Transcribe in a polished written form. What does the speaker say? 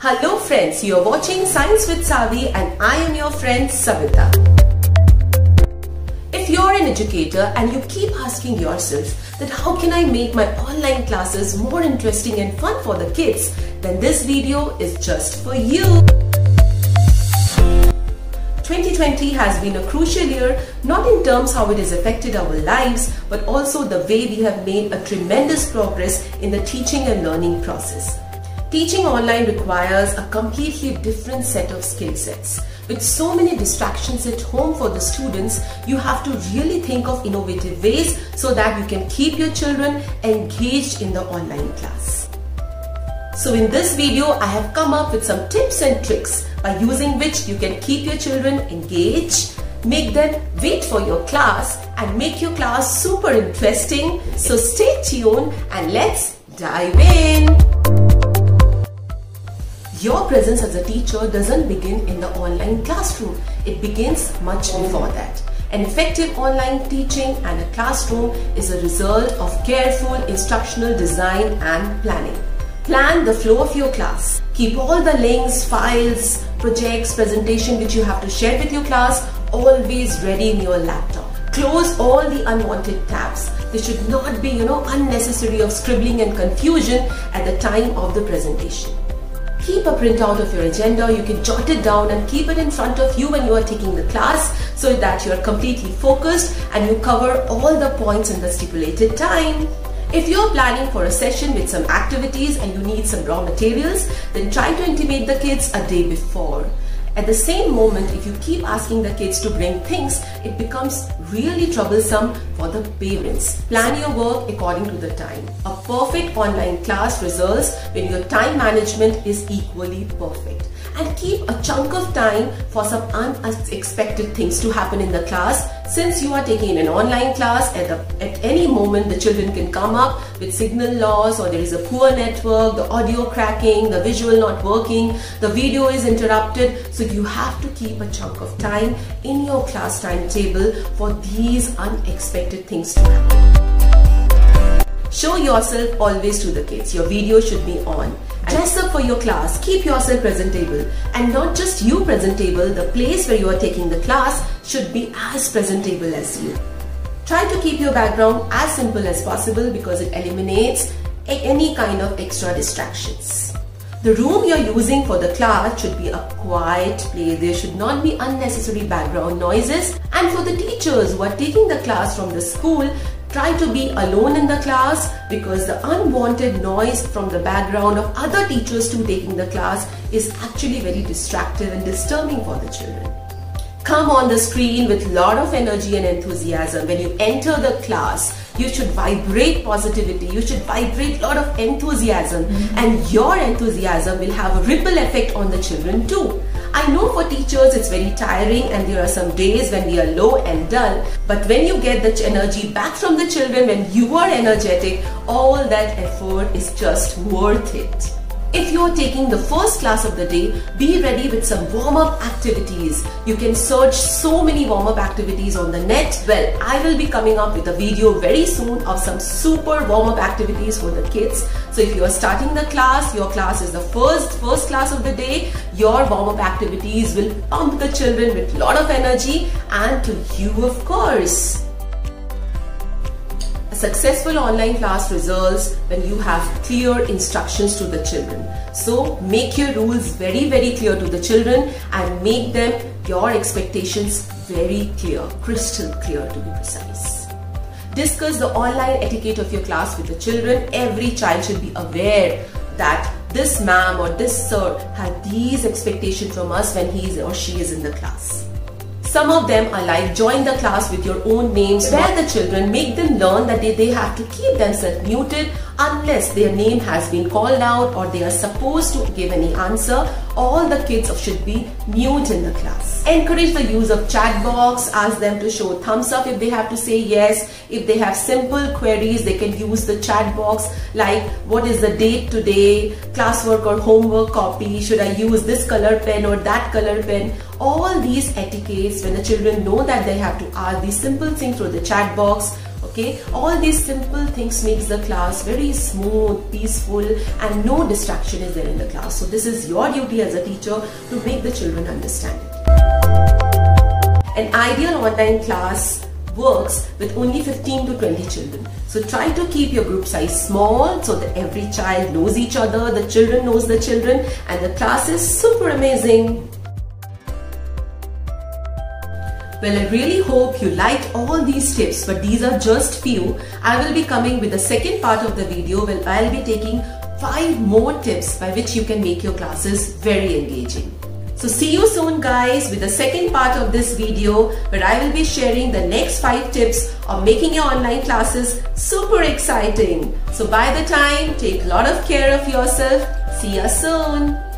Hello friends, you are watching Science with Savi and I am your friend Savita. If you are an educator and you keep asking yourself that how can I make my online classes more interesting and fun for the kids, then this video is just for you. 2020 has been a crucial year, not in terms how it has affected our lives, but also the way we have made a tremendous progress in the teaching and learning process. Teaching online requires a completely different set of skill sets. With so many distractions at home for the students, you have to really think of innovative ways so that you can keep your children engaged in the online class. So in this video, I have come up with some tips and tricks by using which you can keep your children engaged, make them wait for your class and make your class super interesting. So stay tuned and let's dive in. Your presence as a teacher doesn't begin in the online classroom. It begins much before that. An effective online teaching and a classroom is a result of careful instructional design and planning. Plan the flow of your class. Keep all the links, files, projects, presentation which you have to share with your class always ready in your laptop. Close all the unwanted tabs. There should not be, unnecessary of scribbling and confusion at the time of the presentation. Keep a printout of your agenda. You can jot it down and keep it in front of you when you are taking the class so that you are completely focused and you cover all the points in the stipulated time. If you are planning for a session with some activities and you need some raw materials, then try to intimate the kids a day before. At the same moment, if you keep asking the kids to bring things, it becomes really troublesome for the parents. Plan your work according to the time. A perfect online class results when your time management is equally perfect. And keep a chunk of time for some unexpected things to happen in the class. Since you are taking an online class, at any moment the children can come up with signal loss, or there is a poor network, the audio cracking, the visual not working, the video is interrupted. So you have to keep a chunk of time in your class timetable for these unexpected things to happen. Show yourself always to the kids. Your video should be on. Dress up for your class. Keep yourself presentable. And not just you presentable, the place where you are taking the class should be as presentable as you. Try to keep your background as simple as possible because it eliminates any kind of extra distractions. The room you are using for the class should be a quiet place. There should not be unnecessary background noises. And for the teachers who are taking the class from the school, try to be alone in the class because the unwanted noise from the background of other teachers too taking the class is actually very distractive and disturbing for the children. Come on the screen with a lot of energy and enthusiasm. When you enter the class, you should vibrate positivity. You should vibrate a lot of enthusiasm, and your enthusiasm will have a ripple effect on the children too. I know for teachers it's very tiring and there are some days when we are low and dull, but when you get the energy back from the children, when you are energetic, all that effort is just worth it. If you are taking the first class of the day, be ready with some warm-up activities. You can search so many warm-up activities on the net. Well, I will be coming up with a video very soon of some super warm-up activities for the kids. So if you are starting the class, your class is the first class of the day, your warm-up activities will pump the children with a lot of energy, and to you of course. Successful online class results when you have clear instructions to the children. So make your rules very, very clear to the children and make them your expectations very clear, crystal clear to be precise. Discuss the online etiquette of your class with the children. Every child should be aware that this ma'am or this sir had these expectations from us when he or she is in the class. Some of them are like join the class with your own names. Spare the children, make them learn that they have to keep themselves muted unless their name has been called out or they are supposed to give any answer. All the kids should be mute in the class. Encourage the use of chat box. Ask them to show thumbs up if they have to say yes. If they have simple queries, they can use the chat box like what is the date today, classwork or homework copy, should I use this color pen or that color pen. All these etiquettes, when the children know that they have to ask these simple things through the chat box, Okay, all these simple things makes the class very smooth, peaceful, and no distraction is there in the class. So this is your duty as a teacher to make the children understand it. An ideal online class works with only 15 to 20 children. So try to keep your group size small so that every child knows each other, the children knows the children, and the class is super amazing. Well, I really hope you liked all these tips, but these are just few. I will be coming with the second part of the video where I'll be taking 5 more tips by which you can make your classes very engaging. So see you soon guys with the second part of this video where I will be sharing the next 5 tips of making your online classes super exciting. So by the time, take a lot of care of yourself. See you soon.